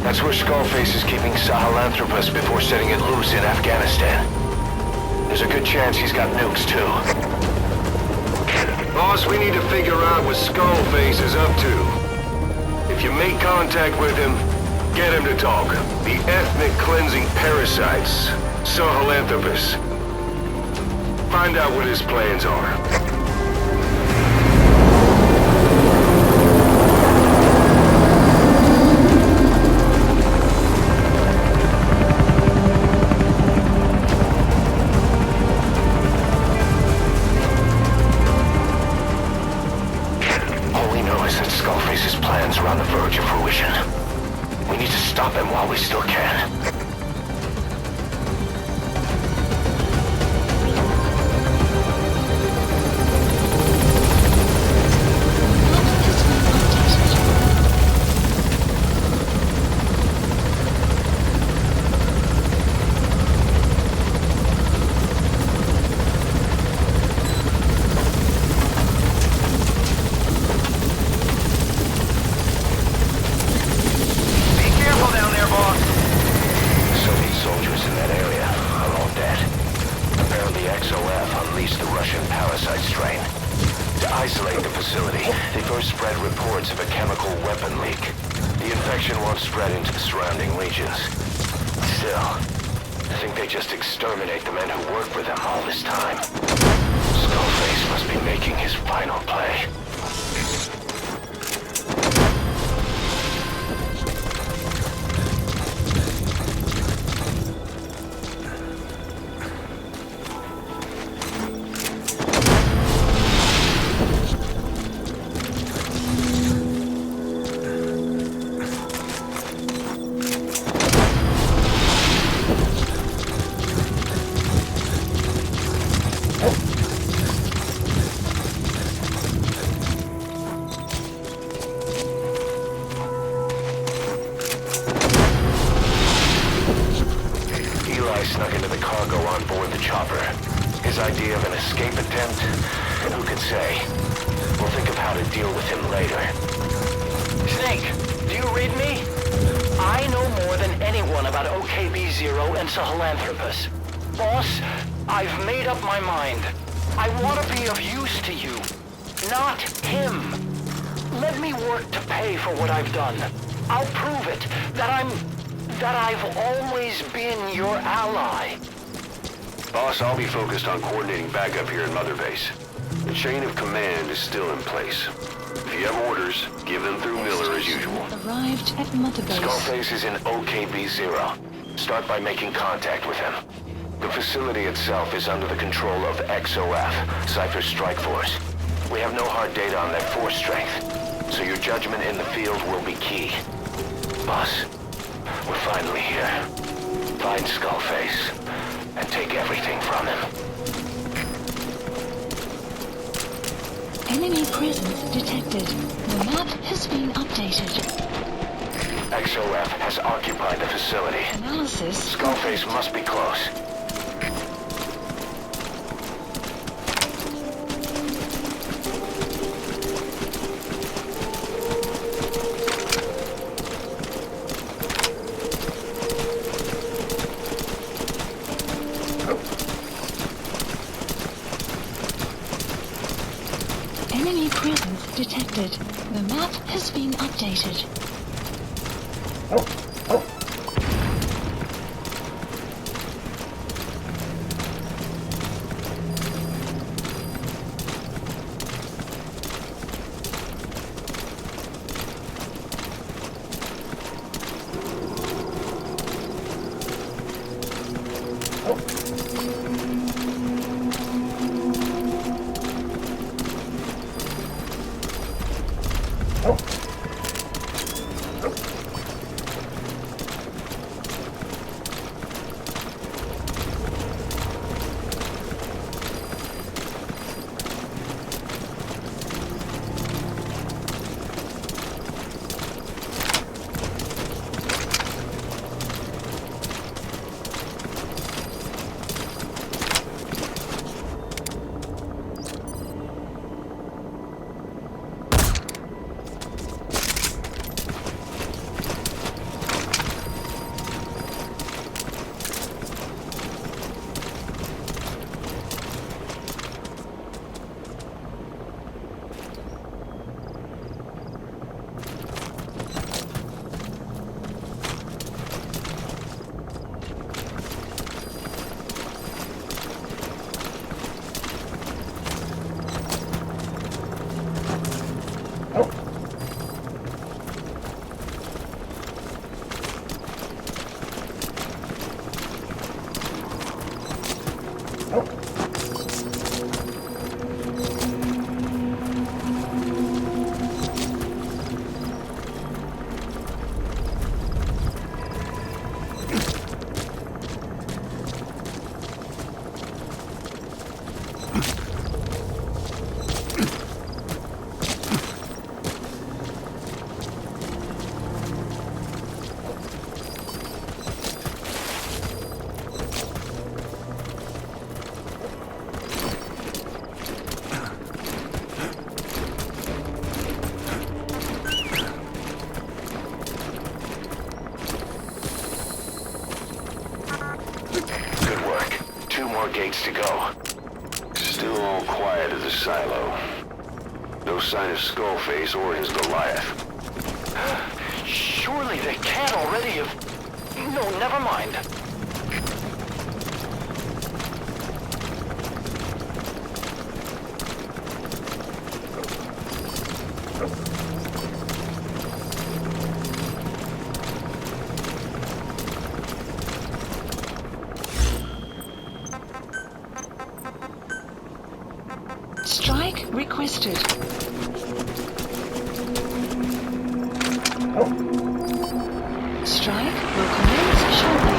That's where Skullface is keeping Sahelanthropus before setting it loose in Afghanistan. There's a good chance he's got nukes, too. Boss, we need to figure out what Skullface is up to. If you make contact with him, get him to talk. The ethnic cleansing parasites, Sahelanthropus. Find out what his plans are. Skullface's plans are on the verge of fruition. We need to stop him while we still can. Isolate the facility. They first spread reports of a chemical weapon leak. The infection won't spread into the surrounding regions. Still, I think they just exterminate the men who worked with them all this time. Skullface must be making his final play. Snuck into the cargo on board the chopper. His idea of an escape attempt? Who could say? We'll think of how to deal with him later. Snake, do you read me? I know more than anyone about OKB-0 and Sahelanthropus. Boss, I've made up my mind. I want to be of use to you, not him. Let me work to pay for what I've done. I'll prove it, that I've always been your ally. Boss, I'll be focused on coordinating backup here in Mother Base. The chain of command is still in place. If you have orders, give them through Miller as usual. Arrived at Mother Base. Skullface is in OKB-0. Start by making contact with him. The facility itself is under the control of XOF, Cypher's strike force. We have no hard data on their force strength, so your judgment in the field will be key. Boss, we're finally here. Find Skullface, and take everything from him. Enemy presence detected. The map has been updated. XOF has occupied the facility. Analysis. Skullface must be close. Enemy presence detected. The map has been updated. more gates to go. Still all quiet at the silo. No sign of Skullface or his Goliath. Surely they can't already have... No, never mind. Strike requested. Strike will commence shortly.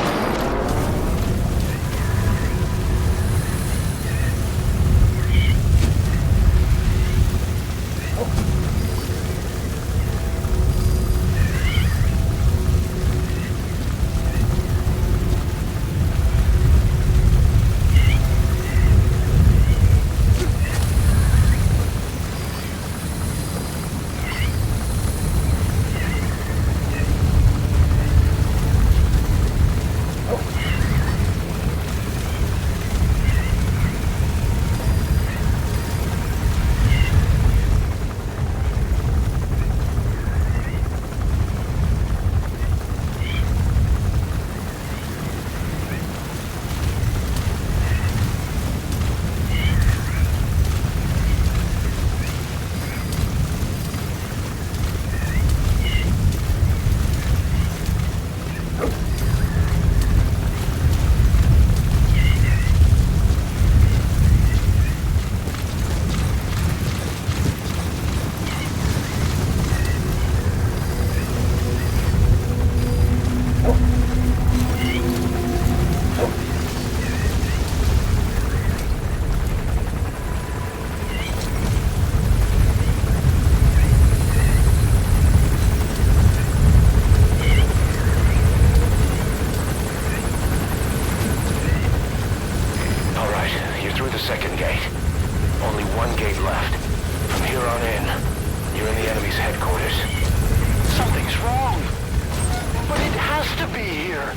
Second gate. Only one gate left. From here on in, you're in the enemy's headquarters. Something's wrong. But it has to be here.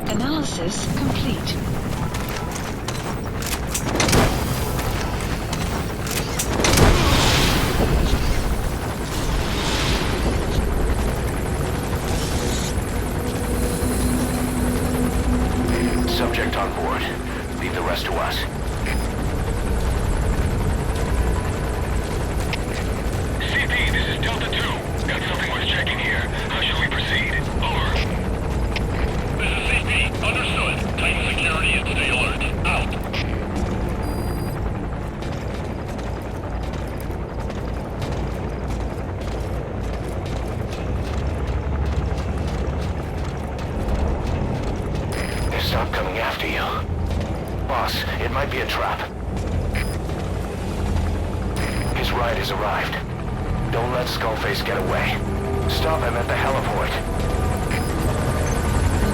Analysis complete. Subject on board. Leave the rest to us. CP, this is Delta 2. Got something worth checking here. How shall we proceed? Over. Boss, it might be a trap. His ride has arrived. Don't let Skullface get away. Stop him at the heliport.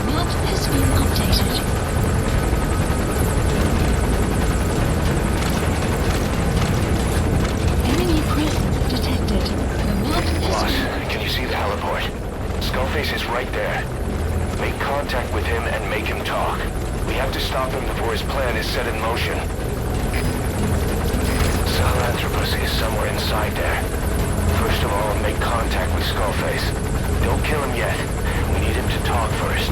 The map has been updated. Enemy presence detected. The map has Boss, been... can you see the heliport? Skullface is right there. Make contact with him and make him talk. We have to stop him before his plan is set in motion. Sahelanthropus is somewhere inside there. First of all, make contact with Skullface. Don't kill him yet. We need him to talk first.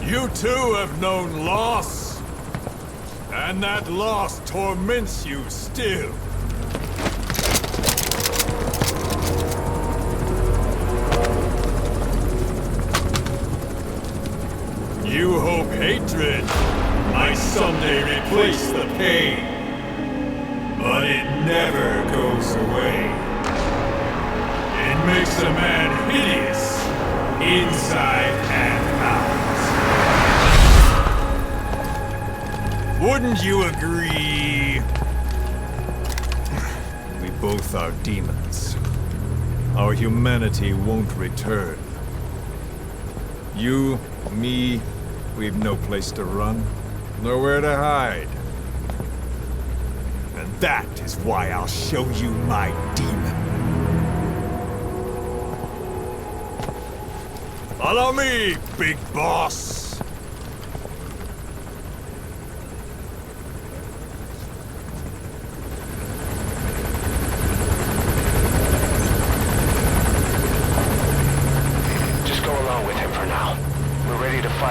You too have known loss, and that loss torments you still. You hope hatred might someday replace the pain, but it never goes away. It makes a man hideous, inside and out. Wouldn't you agree? We both are demons. Our humanity won't return. You, me, we've no place to run, nowhere to hide. And that is why I'll show you my demon. Follow me, big boss!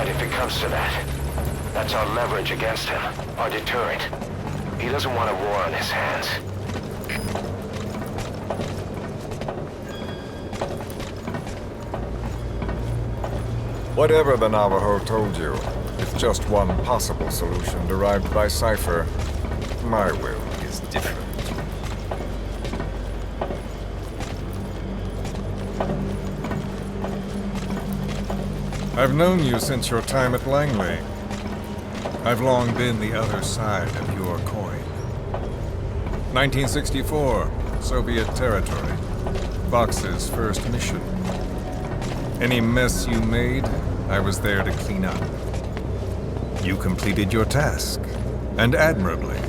If it comes to that. That's our leverage against him, our deterrent. He doesn't want a war on his hands. Whatever the Navajo told you, it's just one possible solution derived by Cypher. My will is different. I've known you since your time at Langley. I've long been the other side of your coin. 1964, Soviet territory. Vox's first mission. Any mess you made, I was there to clean up. You completed your task, and admirably.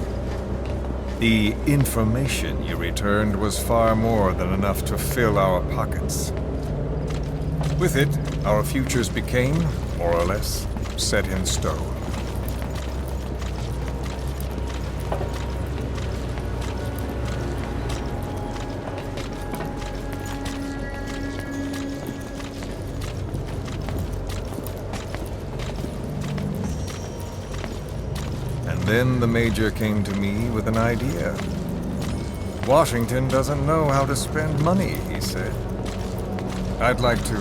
The information you returned was far more than enough to fill our pockets. With it, our futures became, more or less, set in stone. And then the Major came to me with an idea. Washington doesn't know how to spend money, he said. I'd like to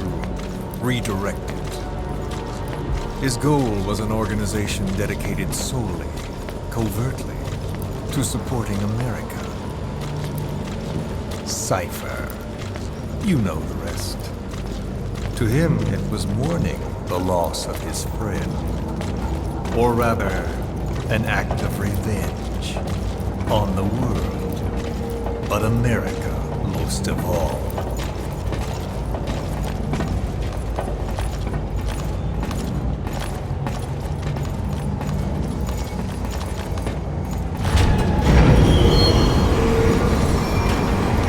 redirect it. His goal was an organization dedicated solely, covertly, to supporting America. Cypher. You know the rest. To him, it was mourning the loss of his friend. Or rather, an act of revenge on the world, but America most of all.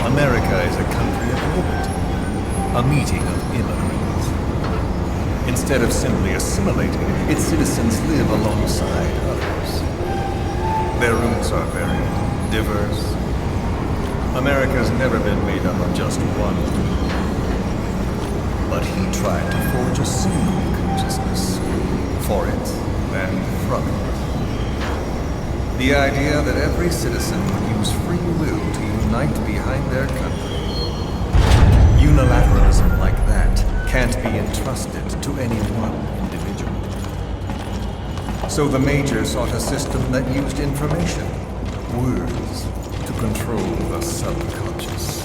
America is a country of liberty, a meeting of immigrants. Instead of simply assimilating, its citizens live alongside others. Their roots are varied, diverse. America's never been made up of just one group. but he tried to forge a single consciousness. For it, and from it. The idea that every citizen would use free will to unite behind their country. Unilateralism like that can't be entrusted to any one individual. So the Major sought a system that used information, words, to control the subconscious.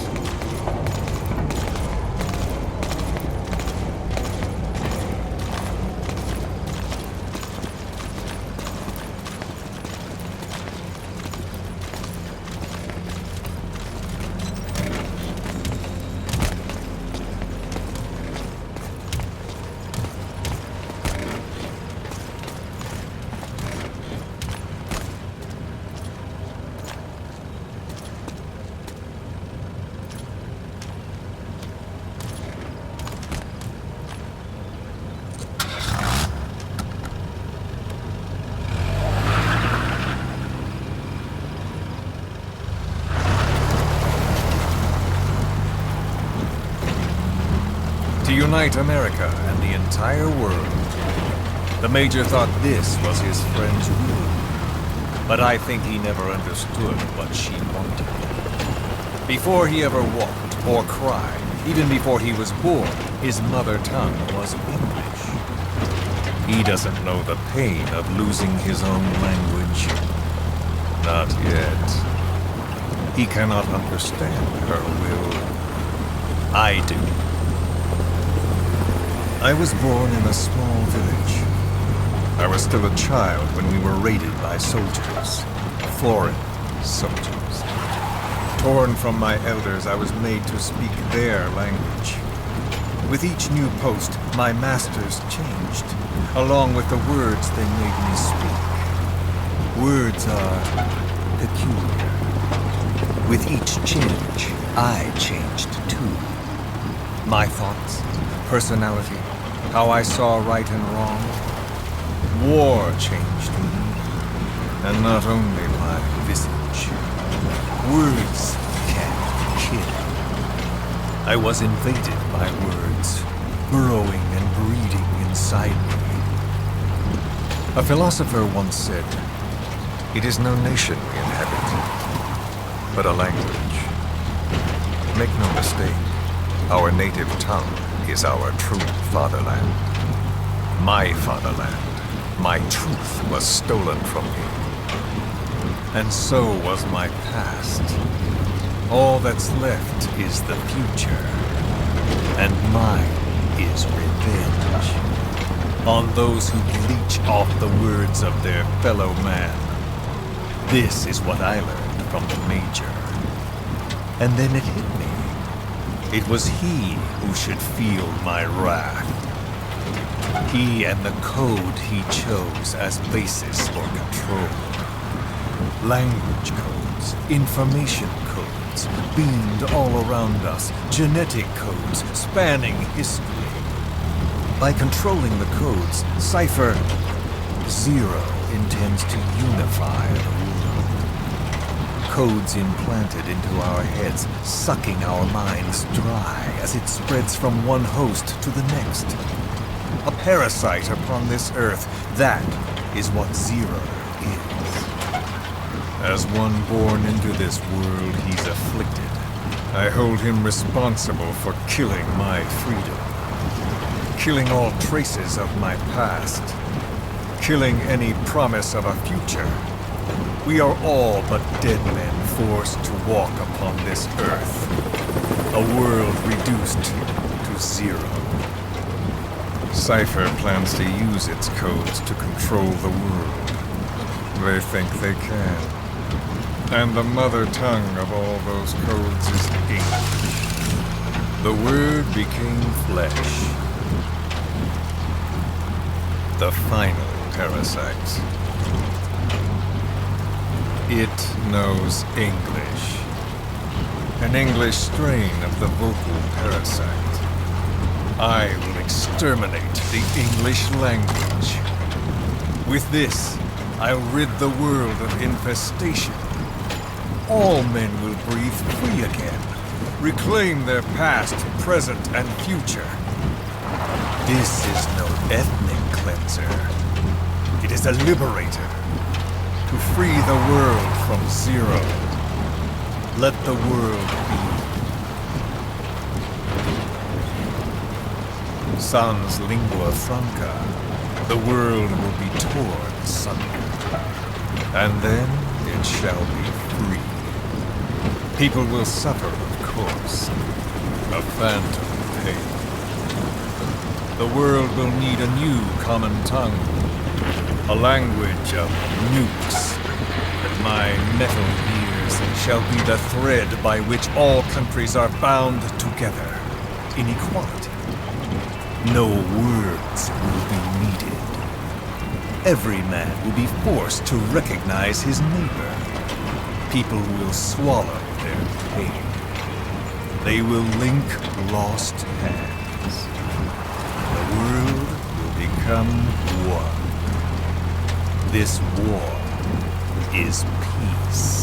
To unite America and the entire world. The Major thought this was his friend's will. But I think he never understood what she wanted. Before he ever walked or cried, even before he was born, his mother tongue was English. He doesn't know the pain of losing his own language. Not yet. He cannot understand her will. I do. I was born in a small village. I was still a child when we were raided by soldiers. Foreign soldiers. Torn from my elders, I was made to speak their language. With each new post, my masters changed, along with the words they made me speak. Words are peculiar. With each change, I changed too. My thoughts, personality, how I saw right and wrong. War changed me, and not only my visage. Words can kill. I was invaded by words, burrowing and breeding inside me. A philosopher once said, "It is no nation we inhabit, but a language." Make no mistake, our native tongue is our true fatherland. My fatherland, my truth was stolen from me. And so was my past. All that's left is the future. And mine is revenge. On those who leech off the words of their fellow man. This is what I learned from the Major. And then it hit me. It was he who should feel my wrath. He and the code he chose as basis for control. Language codes, information codes, beamed all around us, genetic codes spanning history. By controlling the codes, Cypher Zero intends to unify the world. Codes implanted into our heads, sucking our minds dry as it spreads from one host to the next. A parasite upon this earth, that is what Zero is. As one born into this world, he's afflicted. I hold him responsible for killing my freedom. Killing all traces of my past. Killing any promise of a future. We are all but dead men forced to walk upon this earth. A world reduced to zero. Cypher plans to use its codes to control the world. They think they can. And the mother tongue of all those codes is English. The word became flesh. The final parasite. It knows English. An English strain of the vocal parasite. I will exterminate the English language. With this, I'll rid the world of infestation. All men will breathe free again, reclaim their past, present, and future. This is no ethnic cleanser. It is a liberator. To free the world from Zero. Let the world be. Sans lingua franca, the world will be torn asunder. And then it shall be free. People will suffer, of course. A phantom pain. The world will need a new common tongue. A language of nukes. But my metal ears shall be the thread by which all countries are bound together in equality. No words will be needed. Every man will be forced to recognize his neighbor. People will swallow their pain. They will link lost hands. The world will become one. This war is peace.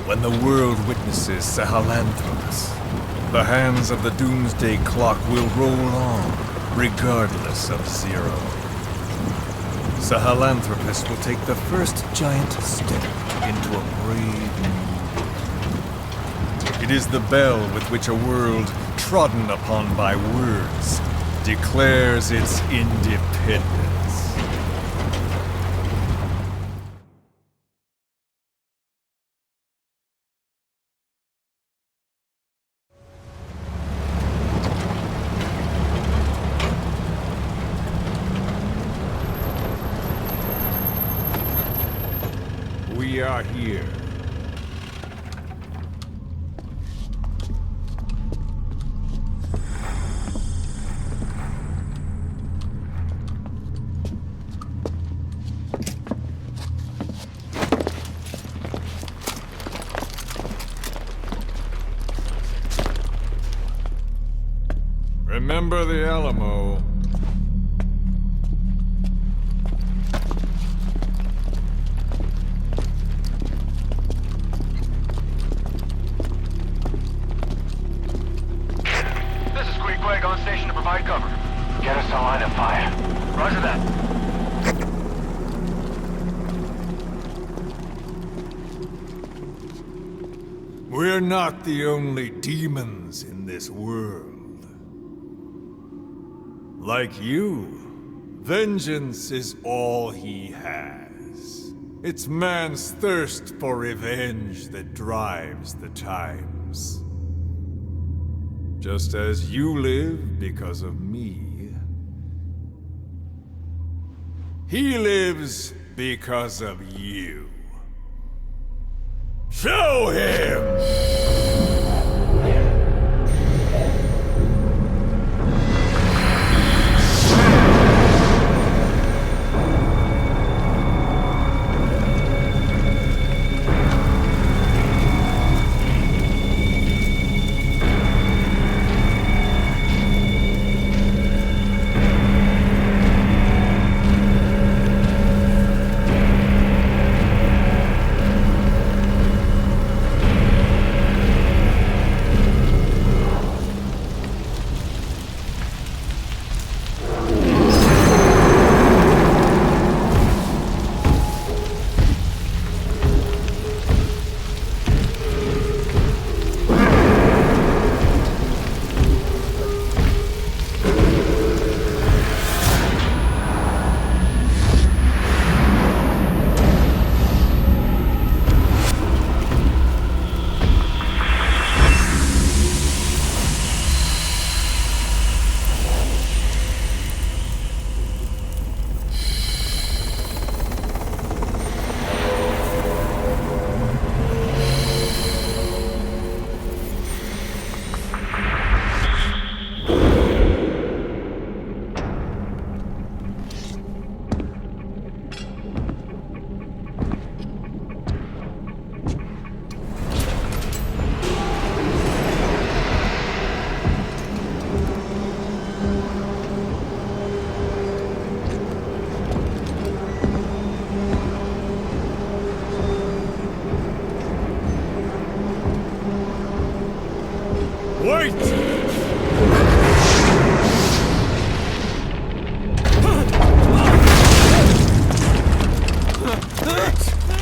When the world witnesses Sahelanthropus, the hands of the Doomsday Clock will roll on, regardless of Zero. Sahelanthropus will take the first giant step into a brave new world. It is the bell with which a world trodden upon by words declares its independence. We are here. Remember the Alamo. On station to provide cover. Get us a line of fire. Roger that. We're not the only demons in this world. Like you, vengeance is all he has. It's man's thirst for revenge that drives the times. Just as you live because of me, he lives because of you. Show him! Wait!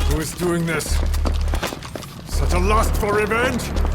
Who is doing this? Such a lust for revenge?